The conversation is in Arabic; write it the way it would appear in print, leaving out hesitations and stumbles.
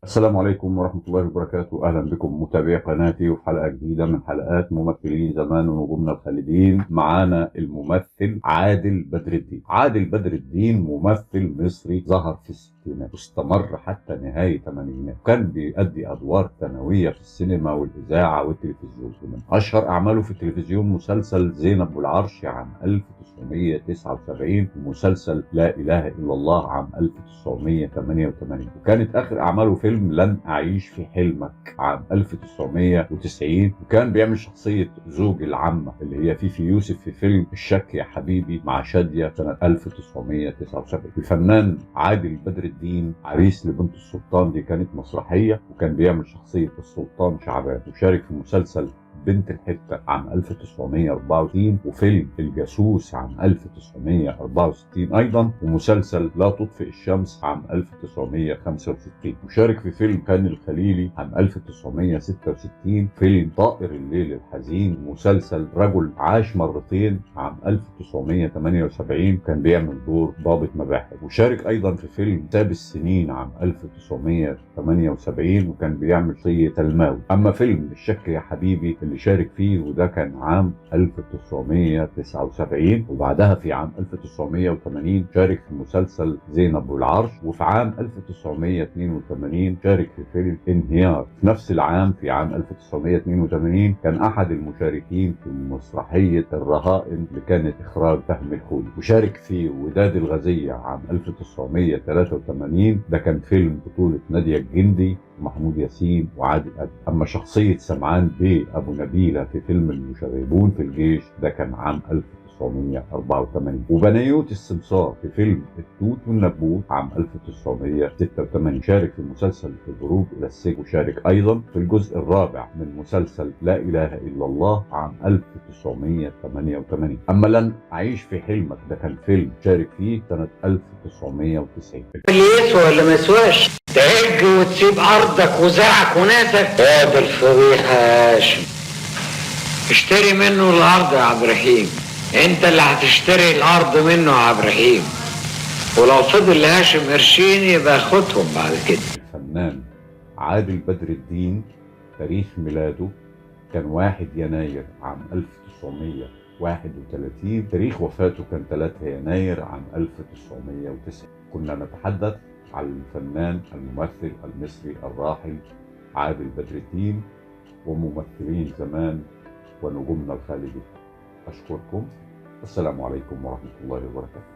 السلام عليكم ورحمة الله وبركاته. أهلا بكم متابعي قناتي وفي حلقة جديدة من حلقات ممثلين زمان ونجومنا الخالدين. معانا الممثل عادل بدر الدين. عادل بدر الدين ممثل مصري ظهر في الستينات واستمر حتى نهاية الثمانينات، وكان بيؤدي أدوار ثانوية في السينما والإذاعة والتلفزيون. ومن أشهر أعماله في التلفزيون مسلسل زينب والعرش عام 1979 ومسلسل لا إله إلا الله عام 1988، وكانت آخر أعماله فيلم لن أعيش في حلمك عام 1990، وكان بيعمل شخصية زوج العمة اللي هي فيفي يوسف في فيلم الشك يا حبيبي مع شادية سنة 1979. الفنان عادل بدر الدين عريس لبنت السلطان دي كانت مسرحية، وكان بيعمل شخصية السلطان شعبان، وشارك في مسلسل بنت الحتة عام 1964 وفيلم الجاسوس عام 1964 أيضا، ومسلسل لا تطفئ الشمس عام 1965، وشارك في فيلم كان الخليلي عام 1966، فيلم طائر الليل الحزين، ومسلسل رجل عاش مرتين عام 1978 كان بيعمل دور ضابط مباحث، وشارك أيضا في فيلم ساب السنين عام 1978 وكان بيعمل شخصية تلماوي. أما فيلم الشك يا حبيبي اللي شارك فيه وده كان عام 1979، وبعدها في عام 1980 شارك في مسلسل زينب والعرش، وفي عام 1982 شارك في فيلم انهيار. في نفس العام في عام 1982 كان أحد المشاركين في مسرحية الرهائن اللي كانت إخراج فهمي الخولي، وشارك في وداد الغزية عام 1983، ده كان فيلم بطولة نادية الجندي ومحمود ياسين وعادل أدم. أما شخصية سمعان بيه أبو نبيلة في فيلم المشاغبون في الجيش ده كان عام 1984، وبنيوت السمسار في فيلم التوت والنبوت عام 1986. شارك في مسلسل الهروب إلى السجن، وشارك أيضا في الجزء الرابع من مسلسل لا إله إلا الله عام 1988. أما لن أعيش في حلمك ده كان فيلم شارك فيه سنة 1990. اللي يسوى ولا ما يسواش تهج وتسيب ارضك وزرعك وناسك يا ده الفضيحة يا هاشم. اشتري منه الارض يا عبد الرحيم، انت اللي هتشتري الارض منه يا عبد الرحيم، ولو فضل لهاشم قرشين يبقى خدهم بعد كده. الفنان عادل بدر الدين تاريخ ميلاده كان 1 يناير عام 1931، تاريخ وفاته كان 3 يناير عام 1990. كنا نتحدث عن الفنان الممثل المصري الراحل عادل بدر الدين وممثلين زمان ونجومنا الخالدين. أشكركم. السلام عليكم ورحمة الله وبركاته.